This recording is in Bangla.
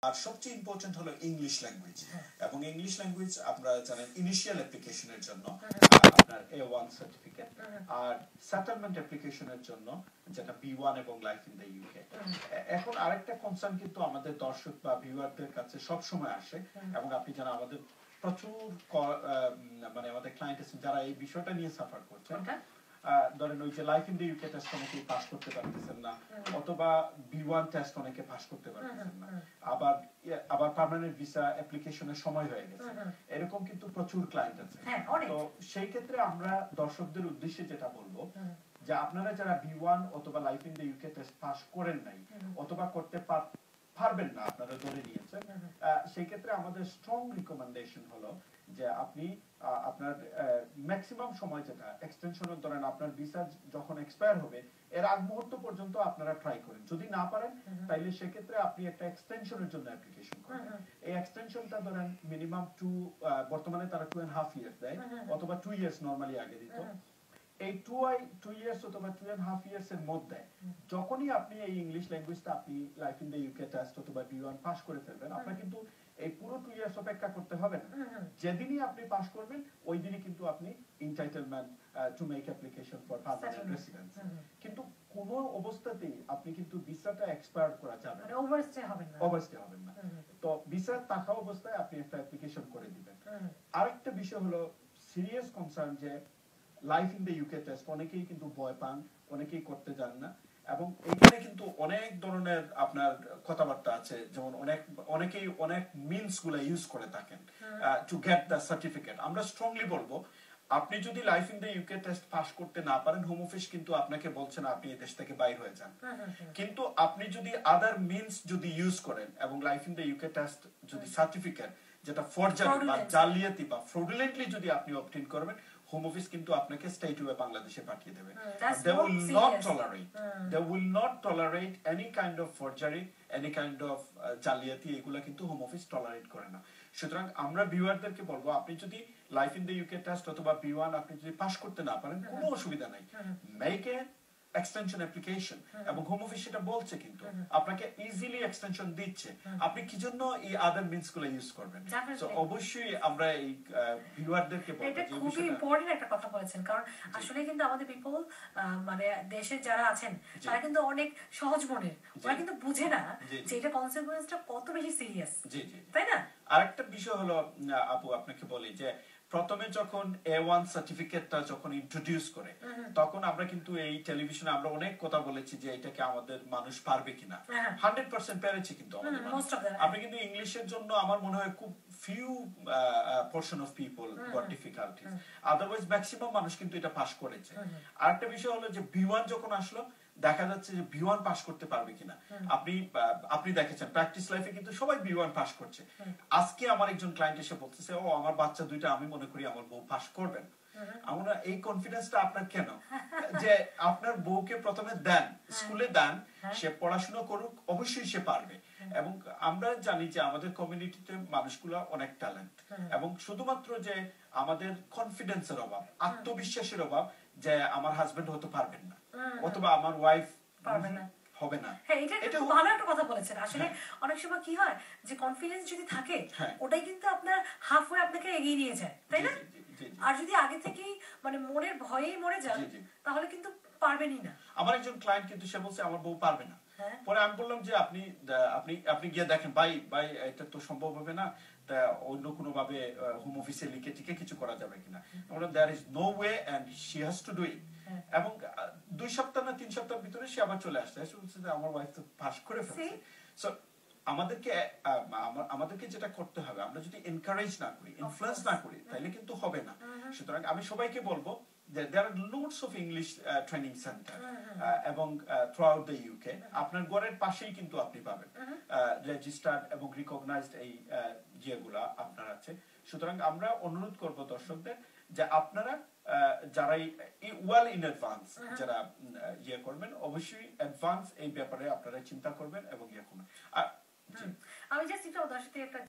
আর সবচেয়ে ইম্পর্টেন্ট হলো ইংলিশ ল্যাঙ্গুয়েজ। এবং ইংলিশ ল্যাঙ্গুয়েজ আমরা জানেন ইনিশিয়াল অ্যাপ্লিকেশনের জন্য আপনার A1 সার্টিফিকেট, আর সেটেলমেন্ট অ্যাপ্লিকেশনের জন্য যেটা B1 এবং লাইফ ইন দ্য ইউকে। এখন আরেকটা কনসার্ন কিন্তু আমাদের দর্শক বা ভিউয়ারদের কাছে সব সময় আসে, এবং আপনি জানেন আমাদের প্রচুর মানে আমাদের ক্লায়েন্ট আছেন যারা এই বিষয়টা নিয়ে সাফার করছেন। ধরেন ওই যে life in the UK test অনেকে পাস করতে পারতেছেন না, অথবা B1 টেস্ট অনেকে পাস করতে পারতেছেন না, আবার পার্মানেন্ট ভিসা অ্যাপ্লিকেশনের সময় হয়ে গেছে, এরকম কিন্তু প্রচুর ক্লায়েন্ট আছে। তো সেই ক্ষেত্রে আমরা দর্শকদের উদ্দেশ্যে যেটা বলবো যে আপনারা যারা B1 অথবা life in the UK test pass করেন নাই অথবা করতে পারবেন না, আপনারা ধরে নিয়েছেন, সেই ক্ষেত্রে আমাদের স্ট্রং রিকমেন্ডেশন হলো যে আপনি আপনার ম্যাক্সিমাম সময় যেটা এক্সটেনশনের ধরেন আপনার ভিসা যখন এক্সপায়ার হবে এর আগ মুহূর্ত পর্যন্ত আপনারা ট্রাই করেন। যদি না পারেন তাইলে সেক্ষেত্রে আপনি একটা এক্সটেনশনের জন্য অ্যাপ্লিকেশন করেন। এই এক্সটেনশনটা ধরেন মিনিমাম বর্তমানে তারা 2.5 ইয়ার্স দেয়, অথবা 2 ইয়ার্স নরমালি আগে দিত। এই 2 ইয়ার্স অথবা 2.5 ইয়ার্স এর মধ্যে যখনই আপনি এই ইংলিশ ল্যাঙ্গুয়েজটা আপনি life in the UK test অথবা B1 পাস করে ফেলবেন, আপনার কিন্তু এই পুরো 2 ইয়ার্স অপেক্ষা করতে হবে না। যেদিনই আপনি পাস করবেন ওই দিনই কিন্তু আপনি entitlement to make application for permanent residency. কিন্তু কোনো অবস্থাতেই আপনি কিন্তু ভিসাটা এক্সপায়ার করা যাবে না, ওভারস্টে হবেন না। তো ভিসা থাকা অবস্থায় আপনি একটা অ্যাপ্লিকেশন করে দিবেন। আরেকটা বিষয় হলো সিরিয়াস কনসার্ন যে life in the UK test অনেকেই কিন্তু ভয় পান, অনেকেই করতে যান না, এবং এখানে কিন্তু অনেক ধরনের আপনার কথাবার্তা আছে, যেমন অনেকেই অনেক মিনস গুলা ইউজ করে থাকেন টু গেট দ্য সার্টিফিকেট। আমরা স্ট্রংলি বলবো আপনি যদি life in the UK test pass করতে না পারেন, হোম অফিস কিন্তু আপনাকে বলছে না আপনি এই দেশ থেকে বাইর হয়ে যান। কিন্তু আপনি যদি আদার মিনস যদি ইউজ করেন এবং life in the UK test যদি সার্টিফিকেট যেটা ফরজারি বা জালিয়াতি বা ফ্রডুলেন্টলি যদি আপনি অবটেইন করবেন, হোম অফিস কিন্তু আপনাকে স্টেটওয়ে বাংলাদেশে পাঠিয়ে দেবে। They will not tolerate any kind of forgery, any kind of জালিয়াতি, এগুলা কিন্তু হোম অফিস টলারেট করে না। সুতরাং আমরা ভিউয়ারদেরকে বলবো আপনি যদি life in the UK test অথবা B1 আপনি যদি পাস করতে না পারেন, কোনো অসুবিধা নাই, মেক এ এক্সটেনশন অ্যাপ্লিকেশন, এবং হোম অফিস সেটা বলছে কিন্তু আপনাকে ইজিলি এক্সটেনশন দিচ্ছে, আপনি কি জন্য এই আদার মিনস গুলো ইউজ করবেন। সো অবশ্যই আমরা এই ভিউয়ারদেরকে বলবো এটা খুবই ইম্পর্টেন্ট একটা কথা বলেছেন, কারণ আসলে কিন্তু আমাদের পিপল মানে দেশে যারা আছেন তারা কিন্তু অনেক সহজ মনের, ওরা কিন্তু বুঝে না যে এটা কনসিকুয়েন্সটা কত বেশি সিরিয়াস, তাই না? আরেকটা বিষয় হলো আপু আপনাকে বলি যে প্রথমে যখন A1 সার্টিফিকেটটা যখন ইন্ট্রোডিউস করে তখন আমরা কিন্তু এই টেলিভিশনে আমরা অনেক কথা বলেছি যে এটাকে আমাদের মানুষ পারবে কিনা। 100% পেরেছে কিন্তু আমাদের মানুষ। আপনি কিন্তু ইংলিশের জন্য আমার মনে হয় খুব few portion of people goat difficulties, otherwise maximum মানুষ কিন্তু এটা পাস করেছে। আরেকটা বিষয় হলো যে B1 যখন আসলো দেখা যাচ্ছে যে B1 পাস করতে পারবে কিনা। আপনি দেখেছেন প্র্যাকটিস লাইফে কিন্তু সবাই B1 পাস করছে। আজকে আমার একজন ক্লায়েন্ট এসে বলতেছে ও আমার বাচ্চা দুইটা আমি মনে করি আমার বউ পাস করবেন। আমরা এই কনফিডেন্সটা আপনার কেন, যে আপনার বউকে প্রথমে দেন, স্কুলে দেন, সে পড়াশোনা করুক, অবশ্যই সে পারবে। এবং আমরা জানি যে আমাদের কমিউনিটিতে মানুষগুলো অনেক ট্যালেন্ট, এবং শুধুমাত্র যে আমাদের কনফিডেন্সের অভাব, আত্মবিশ্বাসের অভাব যে আমার হাজবেন্ড হতে পারবেন না অথবা আমার ওয়াইফ পারবে না, হবে না। হ্যাঁ, এটা খুব ভালো একটা কথা বলেছেন। আসলে অনেক সময় কি হয় যে কনফিডেন্স যদি থাকে ওটাই কিন্তু আপনার হাফওয়ে আপনাকে এগিয়ে নিয়ে যায়, তাই না? আর যদি আগে থেকেই মানে মনের ভয়েই মরে যান তাহলে কিন্তু পারবেনই না। আমার একজন ক্লায়েন্ট কিন্তু সে বলছে আমার বউ পারবে না। পরে আমি বললাম যে আপনি আপনি আপনি গিয়ে দেখেন ভাই এটা তো সম্ভব হবে না, তা অন্য কোনো ভাবে হোম অফিসে লিখে টিকে কিছু করা যাবে কিনা। আমরা there is no way and she has to do it. এবং 2 সপ্তাহ না 3 সপ্তাহের ভিতরে সে আবার চলে আসছে, এসে বলছে যে আমার ওয়াইফ তো পাস করে ফেলছে। সো আমাদেরকে যেটা করতে হবে, আমরা যদি এনকারেজ না করি, ইনফ্লুয়েন্স না করি, তাহলে কিন্তু হবে না। সুতরাং আমি সবাইকে বলবো যে there are loads of English training center এবং throughout the UK আপনার ঘরের পাশেই কিন্তু আপনি পাবেন রেজিস্টার্ড এবং রিকগনাইজড এই যেগুলা আপনার আছে। সুতরাং আমরা অনুরোধ করব দর্শকদের যে আপনারা যারা ওয়েল ইন অ্যাডভান্স যারা করবেন, অবশ্যই অ্যাডভান্স এই ব্যাপারে আপনারা চিন্তা করবেন এবং করবেন। আমি জাস্ট একটু দর্শকদের একটা